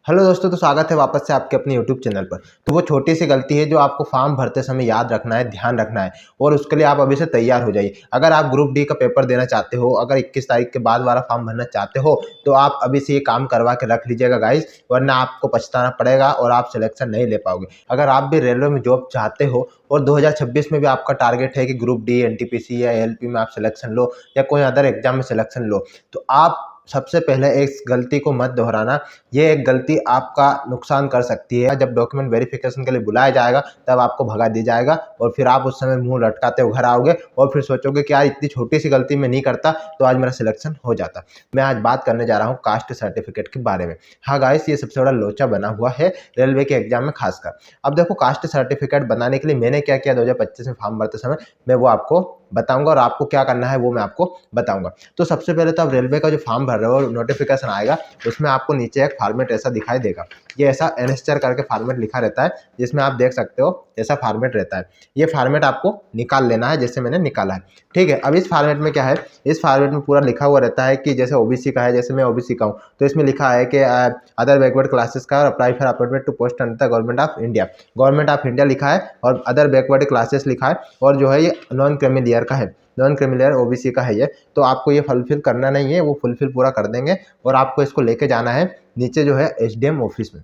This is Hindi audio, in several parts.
हेलो दोस्तों, तो स्वागत है वापस से आपके अपने यूट्यूब चैनल पर। तो वो छोटी सी गलती है जो आपको फॉर्म भरते समय याद रखना है, ध्यान रखना है और उसके लिए आप अभी से तैयार हो जाइए। अगर आप ग्रुप डी का पेपर देना चाहते हो, अगर 21 तारीख के बाद वाला फॉर्म भरना चाहते हो तो आप अभी से ये काम करवा के रख लीजिएगा गाइस, वरना आपको पछताना पड़ेगा और आप सिलेक्शन नहीं ले पाओगे। अगर आप भी रेलवे में जॉब चाहते हो और 2026 में भी आपका टारगेट है कि ग्रुप डी, एनटीपीसी या एएलपी में आप सिलेक्शन लो या कोई अदर एग्जाम में सिलेक्शन लो, तो आप सबसे पहले इस गलती को मत दोहराना। ये एक गलती आपका नुकसान कर सकती है। जब डॉक्यूमेंट वेरिफिकेशन के लिए बुलाया जाएगा तब आपको भगा दिया जाएगा और फिर आप उस समय मुंह लटकाते हुए घर आओगे और फिर सोचोगे कि यार इतनी छोटी सी गलती मैं नहीं करता तो आज मेरा सिलेक्शन हो जाता। मैं आज बात करने जा रहा हूँ कास्ट सर्टिफिकेट के बारे में। हाँ गाइस, ये सबसे बड़ा लोचा बना हुआ है रेलवे के एग्जाम में खासकर। अब देखो, कास्ट सर्टिफिकेट बनाने के लिए मैंने क्या किया 2025 में फॉर्म भरते समय, मैं वो आपको बताऊंगा और आपको क्या करना है वो मैं आपको बताऊंगा। तो सबसे पहले तो आप रेलवे का जो फॉर्म भर रहे हो, नोटिफिकेशन आएगा, उसमें आपको नीचे एक फॉर्मेट ऐसा दिखाई देगा। ये ऐसा एनएसचर करके फॉर्मेट लिखा रहता है, जिसमें आप देख सकते हो ऐसा फॉर्मेट रहता है। ये फॉर्मेट आपको निकाल लेना है, जैसे मैंने निकाला है। ठीक है, अब इस फॉर्मेट में क्या है, इस फॉर्मेट में पूरा लिखा हुआ रहता है कि जैसे ओबीसी का है, जैसे मैं ओबीसी का हूँ तो इसमें लिखा है कि अदर बैकवर्ड क्लासेस का apply for appointment to post under the government of India. Government of India लिखा है और अदर बैकवर्ड क्लासेस लिखा है, और जो है ये नॉन क्रिमिनल ईयर का है, नॉन क्रिमिनल ओबीसी का है ये। तो आपको ये फुलफिल करना नहीं है, वो फुलफिल पूरा कर देंगे और आपको इसको लेके जाना है नीचे जो है एसडीएम ऑफिस में।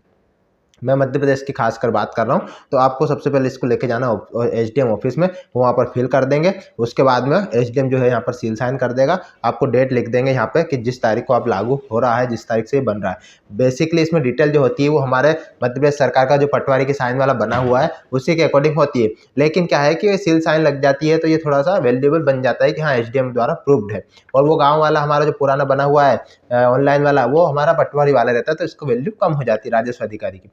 मैं मध्य प्रदेश की खासकर बात कर रहा हूँ, तो आपको सबसे पहले इसको लेके जाना एसडीएम ऑफिस में, वो वहाँ पर फिल कर देंगे। उसके बाद में एसडीएम जो है यहाँ पर सील साइन कर देगा, आपको डेट लिख देंगे यहाँ पे कि जिस तारीख को आप लागू हो रहा है, जिस तारीख से ये बन रहा है। बेसिकली इसमें डिटेल जो होती है वो हमारे मध्य प्रदेश सरकार का जो पटवारी की साइन वाला बना हुआ है उसी के अकॉर्डिंग होती है। लेकिन क्या है कि सील साइन लग जाती है तो ये थोड़ा सा वैल्यूएबल बन जाता है कि हाँ एसडीएम द्वारा प्रूव्ड है। और वो गाँव वाला हमारा जो पुराना बना हुआ है ऑनलाइन वाला, वो हमारा पटवारी वाला रहता है, तो इसको वैल्यू कम हो जाती है राजस्व अधिकारी की।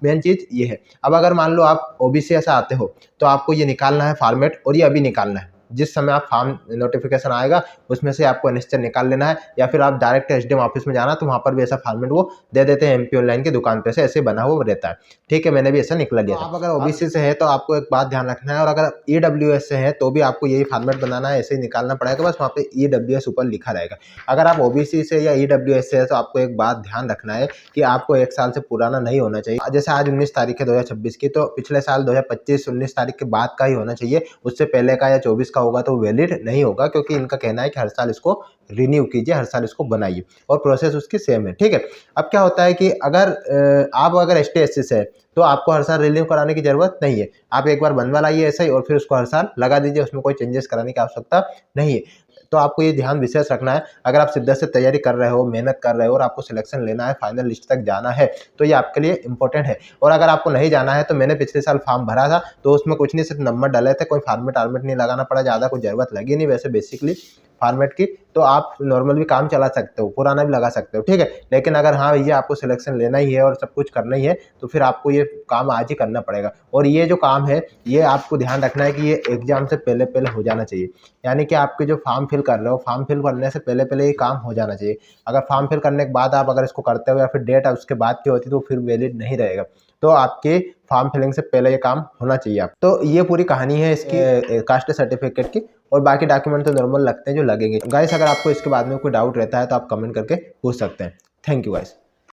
मेन चीज़ ये है। अब अगर मान लो आप ओबीसी से आते हो तो आपको ये निकालना है फॉर्मेट, और ये अभी निकालना है। जिस समय आप फॉर्म नोटिफिकेशन आएगा उसमें से आपको निश्चय निकाल लेना है, या फिर आप डायरेक्ट एसडीएम ऑफिस में जाना तो वहाँ पर भी ऐसा फॉर्मेट वो दे देते हैं, एमपी ऑनलाइन की दुकान पे से ऐसे बना हुआ रहता है। ठीक है, मैंने भी ऐसा निकला लिया था। आप अगर ओबीसी से है तो आपको एक बात ध्यान रखना है, और अगर ईडब्ल्यूएस से है तो भी आपको यही फॉर्मेट बनाना है, ऐसे ही निकालना पड़ेगा, बस वहाँ पे ईडब्ल्यूएस ऊपर लिखा रहेगा। अगर आप ओबीसी से या ईडब्ल्यूएस से है तो आपको एक बात ध्यान रखना है कि आपको 1 साल से पुराना नहीं होना चाहिए। जैसे आज 19 तारीख है 2026 की, तो पिछले साल 2025-19 तारीख के बाद का ही होना चाहिए। उससे पहले का या 24 का होगा तो वैलिड नहीं होगा, क्योंकि इनका कहना है कि हर साल इसको रिन्यू कीजिए, हर साल इसको बनाइए, और प्रोसेस उसकी सेम है। ठीक है, अब क्या होता है कि अगर आप अगर एसटी एससी से है तो आपको हर साल रिन्यू कराने की जरूरत नहीं है। आप एक बार बनवा लाइए ऐसा ही और फिर उसको हर साल लगा दीजिए, उसमें कोई चेंजेस कराने की आवश्यकता नहीं है। तो आपको ये ध्यान विशेष रखना है। अगर आप शिद्दत से तैयारी कर रहे हो, मेहनत कर रहे हो और आपको सिलेक्शन लेना है, फाइनल लिस्ट तक जाना है, तो ये आपके लिए इंपॉर्टेंट है। और अगर आपको नहीं जाना है तो मैंने पिछले साल फॉर्म भरा था, तो उसमें कुछ नहीं, सिर्फ नंबर डाले थे, कोई फॉर्मेट आर्मेट नहीं लगाना पड़ा, ज़्यादा कोई जरूरत लगी नहीं वैसे बेसिकली फॉर्मेट की। तो आप नॉर्मल भी काम चला सकते हो, पुराना भी लगा सकते हो। ठीक है, लेकिन अगर हाँ भैया आपको सिलेक्शन लेना ही है और सब कुछ करना ही है तो फिर आपको ये काम आज ही करना पड़ेगा। और ये जो काम है ये आपको ध्यान रखना है कि ये एग्जाम से पहले पहले हो जाना चाहिए। यानी कि आपके जो फॉर्म फिल कर रहे हो, फॉर्म फिल करने से पहले पहले ये काम हो जाना चाहिए। अगर फॉर्म फिल करने के बाद आप अगर इसको करते हो या फिर डेट उसके बाद की होती तो फिर वैलिड नहीं रहेगा। तो आपके फॉर्म फिलिंग से पहले ये काम होना चाहिए आप। तो ये पूरी कहानी है इसकी कास्ट सर्टिफिकेट की, और बाकी डॉक्यूमेंट तो नॉर्मल लगते हैं जो लगेंगे। गाइस, अगर आपको इसके बाद में कोई डाउट रहता है तो आप कमेंट करके पूछ सकते हैं। Thank you guys.